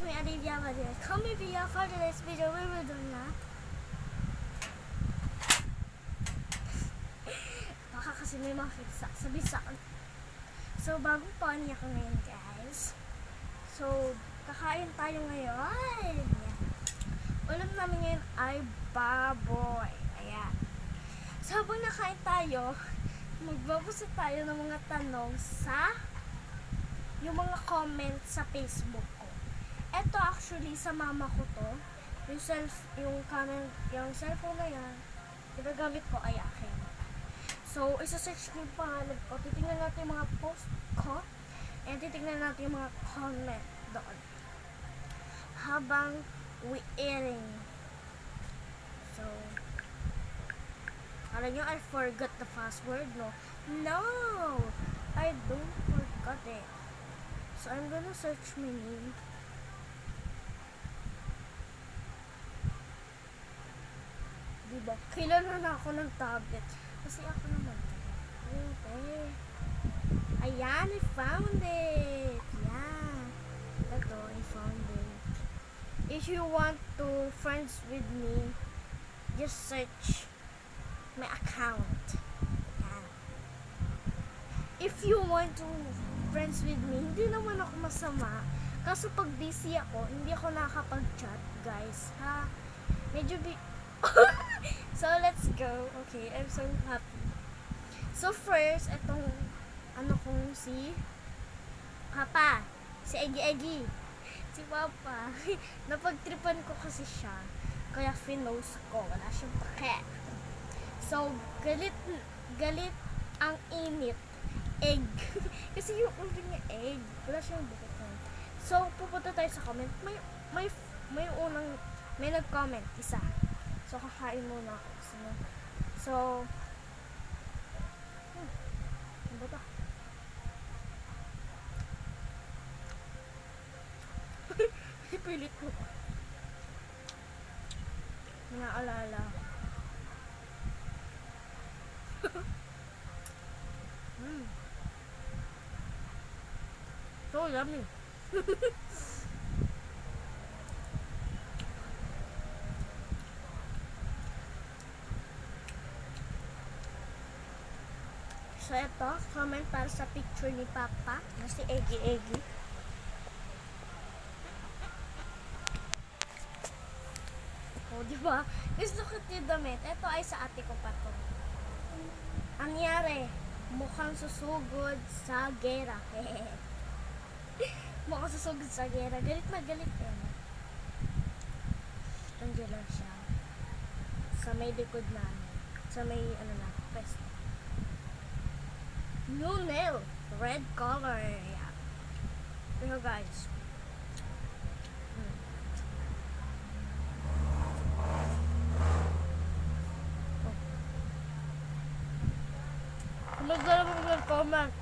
me, Olivia Valdez. Call me Via for today's video. We will do na. Baka kasi may makikita sabi sa akin. So, bagong pony ako ngayon, guys. So, kakain tayo ngayon. Ayan. Ulam namin ngayon ay baboy. Ayan. So, habang nakain tayo, magbabasa tayo ng mga tanong sa yung mga comments sa Facebook ko. Ito actually sa mama ko to. Yung cellphone na yan, ginagamit ko ay akin. So, isa-search ko yung pangalan ko. Titingnan natin yung mga post ko. And titingnan natin yung mga comment doon. Habang we eating. So, alam nyo, I forgot the password, no? No! I don't forgot it. So, I'm gonna search my name. Diba? Kailan na ako ng tablet. Kasi ako naman. Okay. Ayan, I found it. Yeah. Ito, I found it. If you want to friends with me, just search my account. Yeah. If you want to friends with me, hindi naman ako masama. Kaso pag busy ako, hindi ako nakakapag-chat, guys. Ha? Medyo So, let's go. Okay, I'm so happy. So, first, itong kong si Papa. Si Egi. Si Papa. Napagtripan ko kasi siya. Kaya finos ko. Wala siyang pake. So, galit ang init. Egg. Kasi yung ulo niya egg. Wala siyang bukit. So, pupunta tayo sa comment. May nag-comment. Isa. So, kakain muna ako. So, ano ba ito? Pilit ko. Naalala. So yummy. So, ito, comment para sa picture ni Papa na si Egi. O, diba? Gusto ko yung damit. Ito ay sa ate ko pa to. Ang nangyari, mukhang susugod sa gera. Mukhang susugod sa gera. Galit na galit eh. Nandiyan lang siya. Sa may likod namin. Sa may, pwesto. New nail. Red color. Yeah. Pero guys. Magdala mo mag-comment.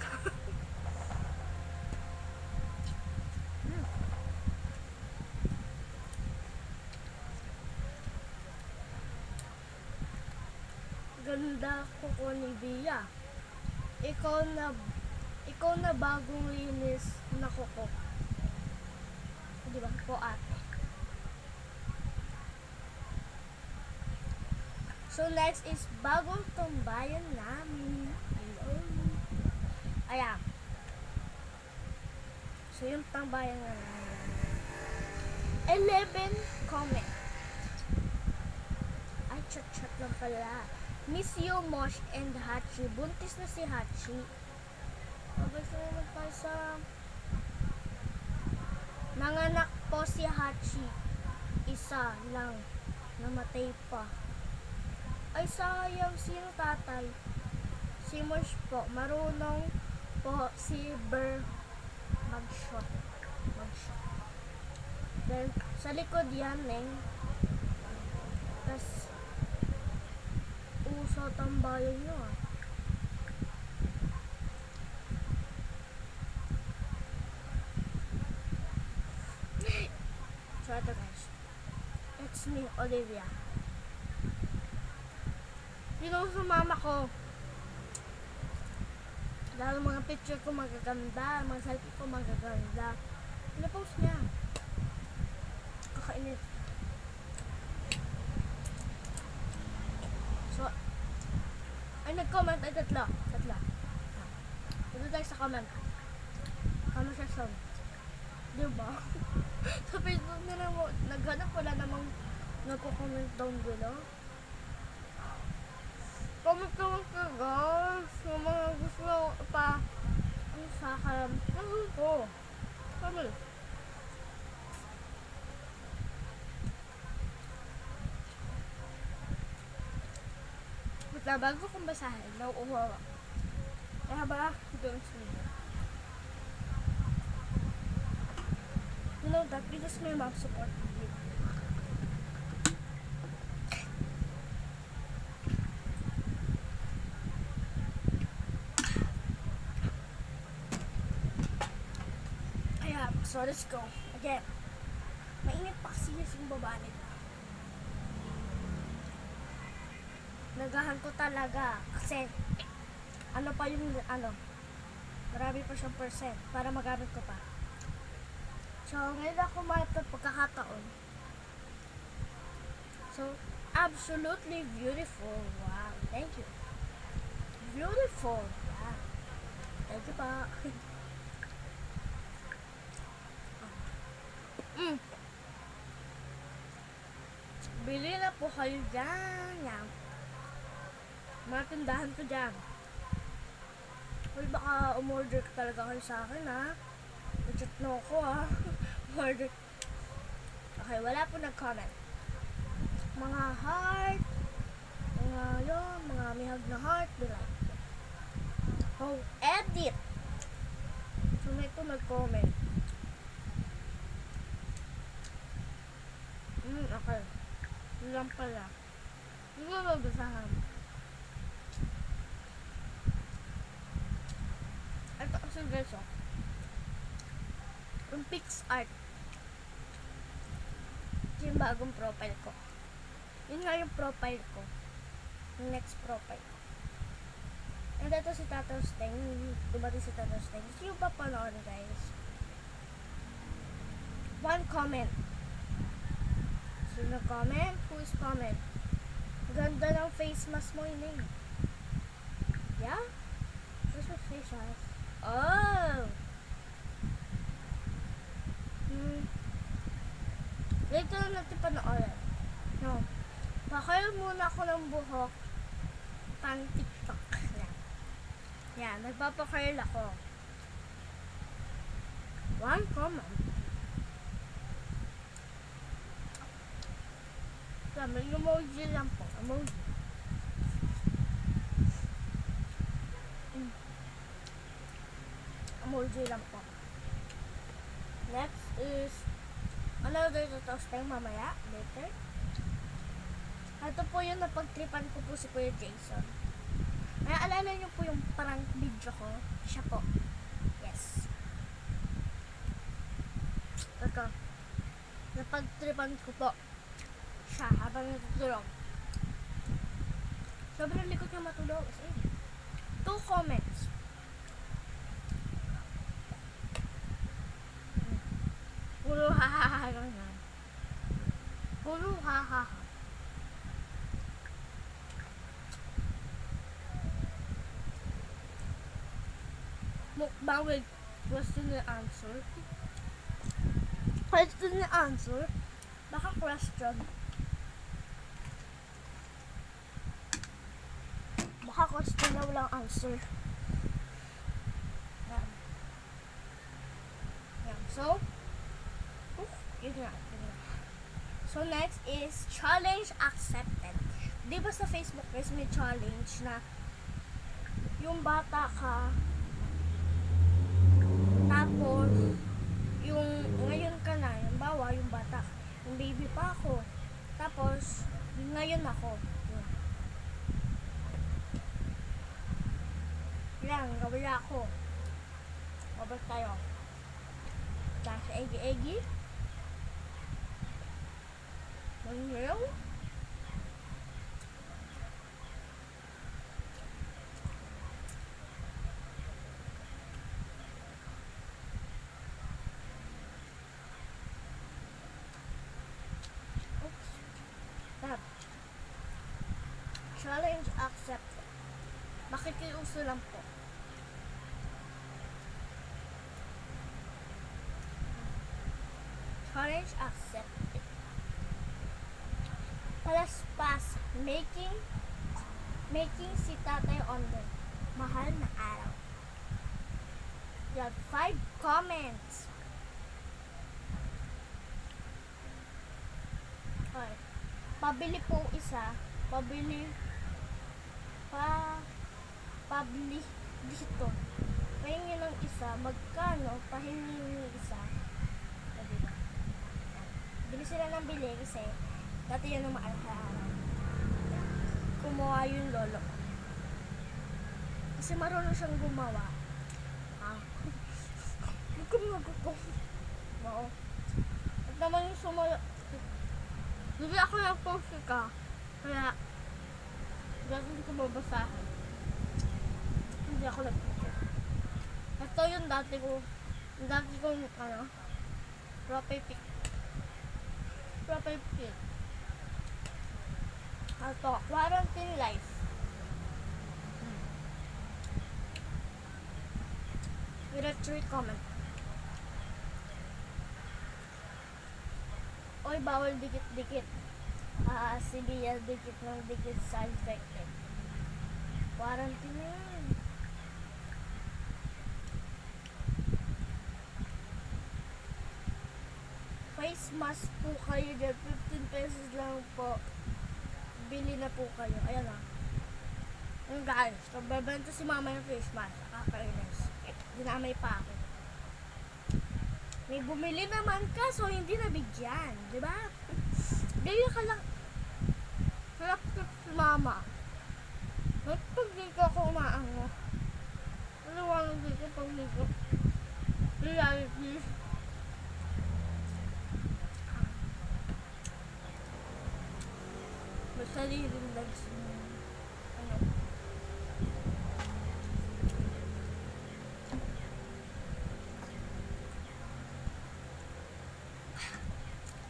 Ganda ko ni Bia. Ikaw na bagong linis na kuko. Diba? Po ate. So next is bagong tambayan namin. Hello. Ayan. So yung tambayan na namin. 11 comment. Ay, chat lang pala. Miss you, Mosh and Hachi. Buntis na si Hachi. Mabalik na naman tayo sa nanganak po si Hachi. Isa lang. Namatay pa. Ay, sayang. Sino tatay? Si Mosh po. Marunong po si Ber mag-shot. Then, sa likod yan, Neng. Tas, uso tambayan nyo ah. So ito guys, it's me, Olivia. Pinost sa mama ko. Dahil mga picture ko magaganda, mga selfie ko magaganda. Pinapost niya. tatlo. Tatlo. Ito tayo sa comment. Conversation. Diba? Sa Facebook na naman, naghanap wala namang nagko-comment down below. Comment naman ka guys. Yung mga gusto pa. Ano sa akin? Ano ko? Comment. Wait, bago kong basahin, nauuhaw ako. Kaya ba? Doon sa inyo. You know that because my mom supported me. Kaya, so let's go. Again. Mainit pa kasi yung baba nito. Nagahan ko talaga kasi ano pa yung marami pa siyang percent para magamit ko pa. So, ngayon ako malapit pagkakataon. So, absolutely beautiful. Wow, thank you. Beautiful. Wow. Thank you pa. Bili na po kayo dyan. Yan. Mga tindahan ko dyan. Uy, baka umorder talaga kayo sa akin, ha? I-chat na ako, ha? Umorder. Okay, wala po nag-comment. Mga heart, mga mihag na heart, be like. Oh, edit! So, may ito nag-comment. Okay. Yun lang pala. Hindi ko mabasahan. Ito kasi guys, yung PixArt. Ito yung bagong profile ko. Yun nga yung profile ko. Yung next profile ko. And ito si Tataw Steng. Dumating si Tataw Steng. Gusto yung papanood guys. One comment. Sino comment? Who is comment? Ganda ng face mask mo, Ining. Yeah? Where's my face mask? Oh! Dito na natin panoorin. No. Pakayal muna ako ng buhok. Pang TikTok. Yan. Yan, nagpapakayal ako. One comment. May emoji lang po. Emoji. Emoji lang po. Next is another toasting mamaya. Later. Ito po yung napagtripan ko po si Kuya Jason. Naalala niyo po yung parang video ko? Siya po. Yes. Ito. Napagtripan ko po siya habang natutulog. Sobrang likot niya matulog. 2 comments. Puro hahaha lang yan. Puro hahaha. Mukbang with question and answer. Question and answer. Baka question. Baka question na walang answer. Yan. Yan. So, yun na. So, next is challenge accepted. Di ba sa Facebook guys may challenge na yung bata ka, tapos yung ngayon ka na, yung bawa, yung bata, yung baby pa ako, tapos ngayon ako. Yan, gawin ako. Babalik tayo. Tapos egi-egi. Manghiraw. Oops. Challenge accepted. Makikiuso lang po. Challenge accepted. Palaspas, making si Tatay Ondo mahal na araw. You have 5 comments. Okay. Pabili po isa. Pabili dito. Pahingi ng isa. Magkano? Pahingi ng isa. Diba? Bili sila ng bili kasi dati yan ang maaraw. Kumuha yung lolo ko. Kasi marunong siyang gumawa. Oo. At naman yung sumalo. Hindi ako nag-post ka. Kaya, dahil hindi ko mabasahin. Hindi ako nag-post. Ito yung dati kong, profile pic. Ito, quarantine life. With a 3 comment. Oy, bawal dikit-dikit. Si Bia dikit ng dikit sa infected. Quarantine na yan. Face mask po kayo dyan. 15 pesos lang po. Bili na po kayo. Ayan na. Ayan guys, nagbebenta si mama yung face mask. Kakainis. Dinamay pa ako. May bumili naman ka, so hindi nabigyan. Diba? Gaya ka lang. Halakit si mama. Ba't pag dito ako umaango? Ano walang dito pag dito? Reality. May sariling legs mo. Ano?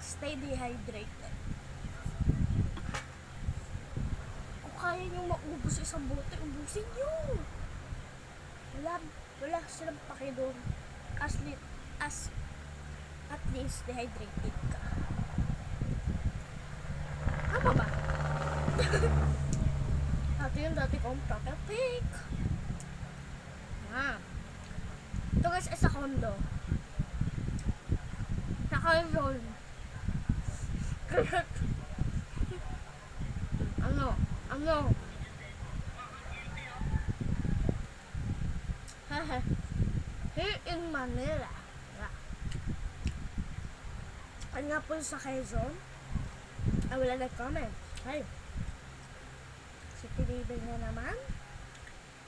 Stay dehydrated. Kung kaya nyo maubos isang bote, ubusin nyo. Wala silang paki doon. At least dehydrated ka. Tama ba? Dati kong profile pic. Ito guys ay sa condo. Naka-roll. Ano? Here in Manila. Ano nga po sa Quezon? Ay, wala nag-comment. Ay. Si Tinibel na naman.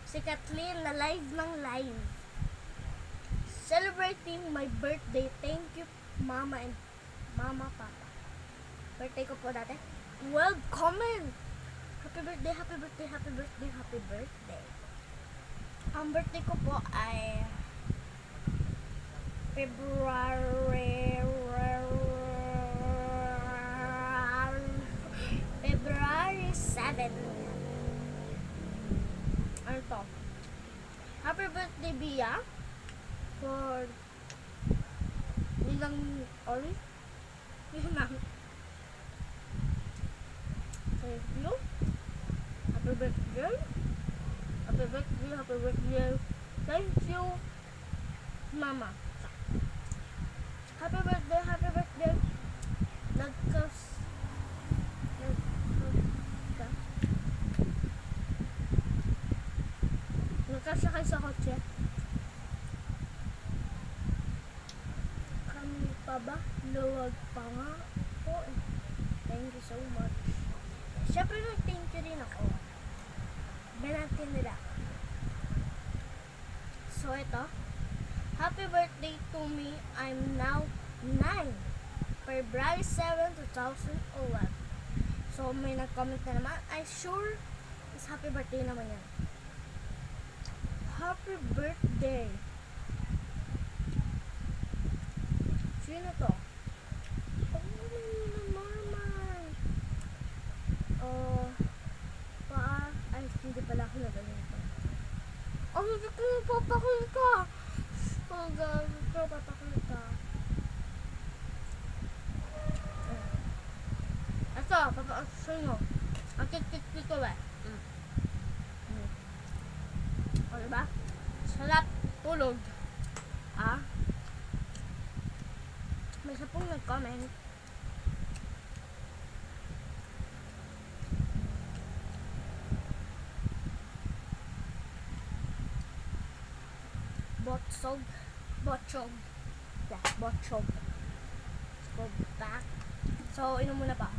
Si Kathleen na live ng live. Celebrating my birthday. Thank you, Mama and Papa. Birthday ko po dati. World comment! Happy birthday, happy birthday, happy birthday, happy birthday. Ang birthday ko po ay February 7. Ano to? Happy birthday, Bia. For ilang oras? Yun lang. Thank you. Happy birthday. Happy birthday, happy birthday. Thank you, Mama. Happy birthday, happy birthday. Nagkasakay sa kotse. Kami pa ba? Luwag pa nga po eh. Thank you so much. Siyempre nag-thank you rin ako. Binatin nila. So ito, happy birthday to me. I'm now 9. February 7, 2011. So may nag-comment na naman. I sure is happy birthday naman yan. Happy birthday. Sino to? Ay, hindi pala ako na ganito. Pero papakita. Ito, papakita nyo. Ang kit-kit ko eh. O diba? Sarap tulog. Ah? May isa pong nag-comment. Botchog. Yeah, botchog. Let's go back. So, inom muna pa.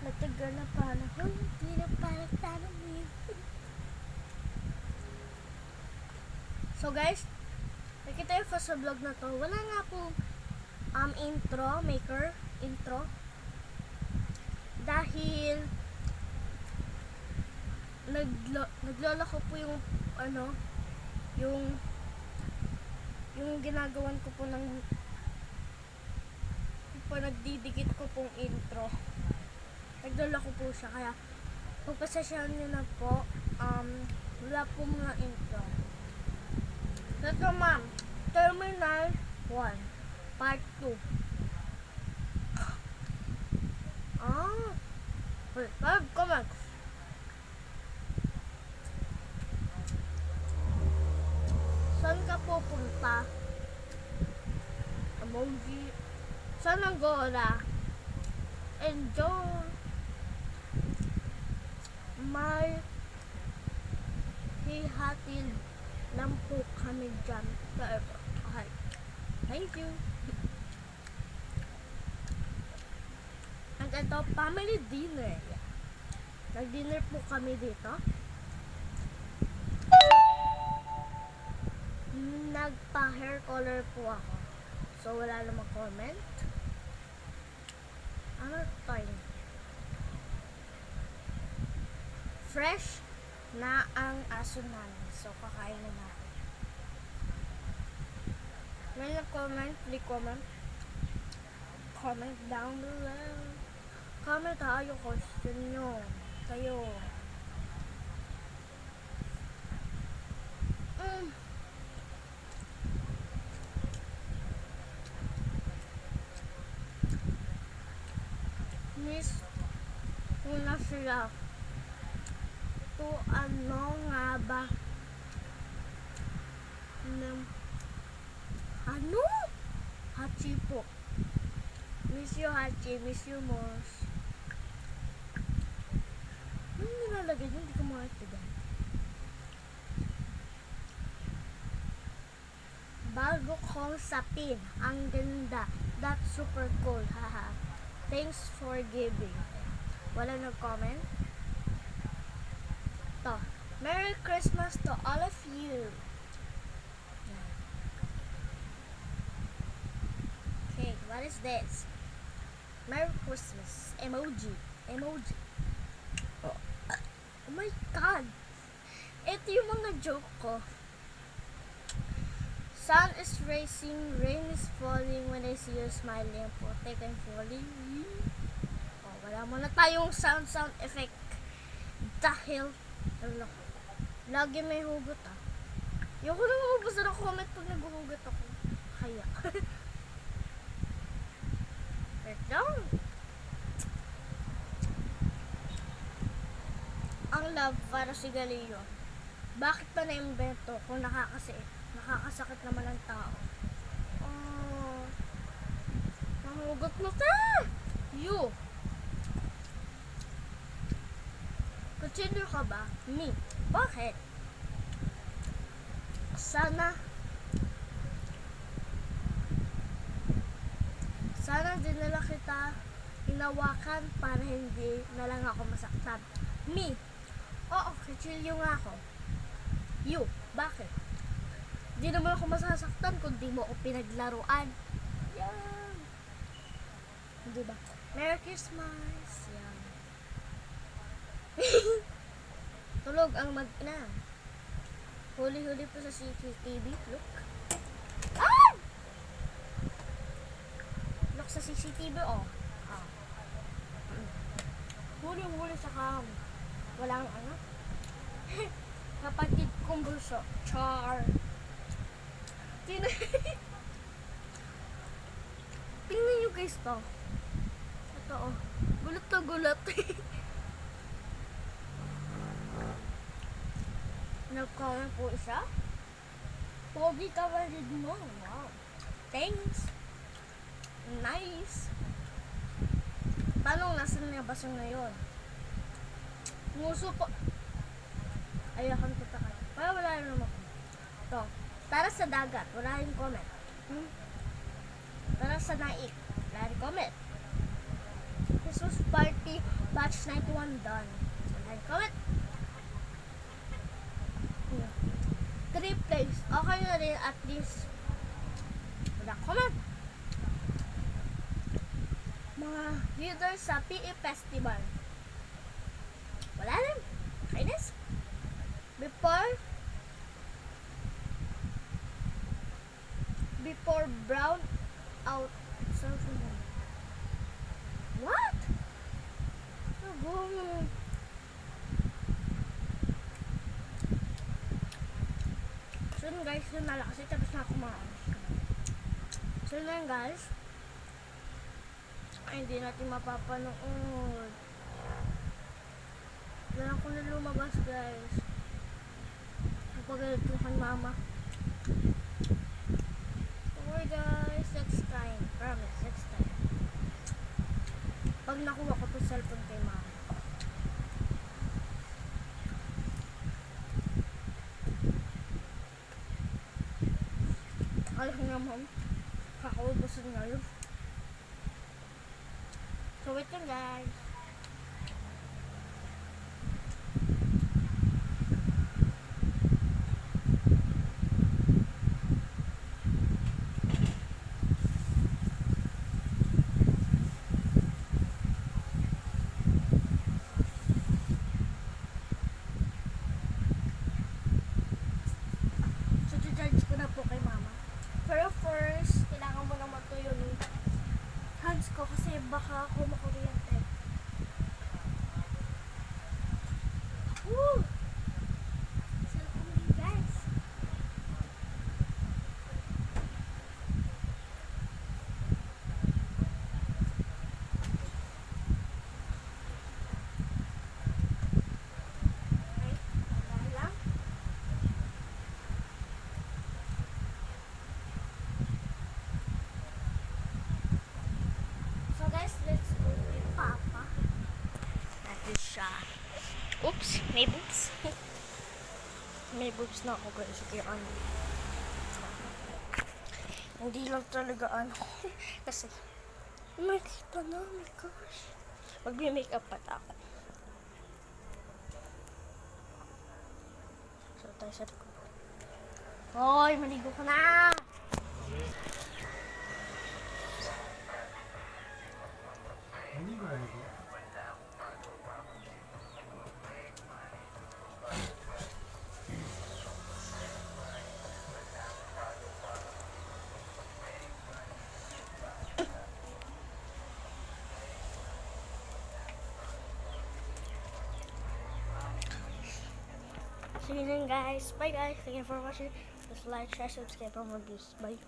Matagal na panahon, hindi na parang tanamin. So guys, nakita yung first vlog na to. Wala nga po intro. Dahil naglola ko po yung yung ginagawan ko po nagdidikit ko pong intro. Naglola ko po siya, kaya pagpasasyahan nyo na po, wala po mga intro. Ito ma'am, Terminal 1, Part 2. Wait, 5 comments. Saan ka pupunta? Emoji. Saan ang Angola? Enjoy. May hihatil lang po kami dyan. Okay. Thank you. At ito, family dinner. Nag-dinner po kami dito. Nagpa-hair color po ako. So, wala namang comment. Ano tayo? Fresh na ang aso namin. So, kakain na natin. May nag-comment, please comment. Comment down below. Comment tayo, question nyo. Kayo. Miss ko na sila. To ano nga ba? Ano? Hachi po. Miss you Hachi, miss you Mos. Ano nilalagay yun? Hindi ko makatigan. Bago kong sapin. Ang ganda. That's super cool. Haha. Thanks for giving. Wala nag-comment. To. Merry Christmas to all of you. Okay, what is this? Merry Christmas. Emoji. Oh my God. Ito yung mga joke ko. Sun is rising, rain is falling, when I see you smiling, putik and falling. Oh, wala mo na tayong sound effect. Dahil, lagi may hugot ah. Yung ko naman mabasa ng comment pag naghuhugot ako. Kaya. Wait down. Ang love para si Galileo. Bakit pa na-invento kung nakakasakit naman ang tao? Oh, nahugot mo ka! You! Continue ka ba? Me. Bakit? Sana dinala kita hinawakan para hindi na lang ako masaktan. Me. Oo, kachilyo nga ako. You. Bakit? Di naman ako masasaktan kung di mo ako pinaglaruan. Yan. Diba? Merry Christmas. Yan. Tulog ang mag-ina. Huli-huli po sa CCTV. Look. Ah! Look sa CCTV, oh. Ah. Huli-huli sa kam. Walang ano. Kapatid kong bunso. Char. Tingnan Tingnan nyo guys to. Ito oh. Gulat na gulat. Nag-comment po siya. Pogi kapatid mo. Wow. Thanks. Nice. Tanong, nasan na basang na yun? Nguso po. Ayakan ko takay. Para wala rin naman. Ito. Tara sa dagat. Wala rin comment. Tara sa naik. Wala rin comment. Christmas party. Batch 91 done. Wala rin comment. 3 plays. Okay na rin at least. Wala comment. Mga leaders sa PE Festival. Wala rin. Kainis. Before brown out. What? So yun guys, yun na lang kasi tapos na ako maalis. So yun guys. Ay, hindi natin mapapanood. Kailangan ko na lumabas guys. Napagalit ko kay mama. Okay guys, next time. Promise, next time. Pag nakuha ko to cellphone kay mama. Alam nga ma'am, kakaubusin nga yun. So wait lang guys. So charge ko na po kay mama. Pero first, kailangan mo na matuyo yung hands ko kasi baka ako makuryente. Woo! Cellphone din guys. Okay, tandaan lang. So guys, let's go with Papa. That is siya. Oops, may boobs. May boobs na ako guys. Kaya ano. Hindi lang talaga ano. Kasi, makita na, oh my gosh. Mag-makeup pa ako. So tayo sa likod. Hoy, maligo ka na! So yun guys. Bye guys. Thank you for watching. Just like, share, subscribe for more views. Bye.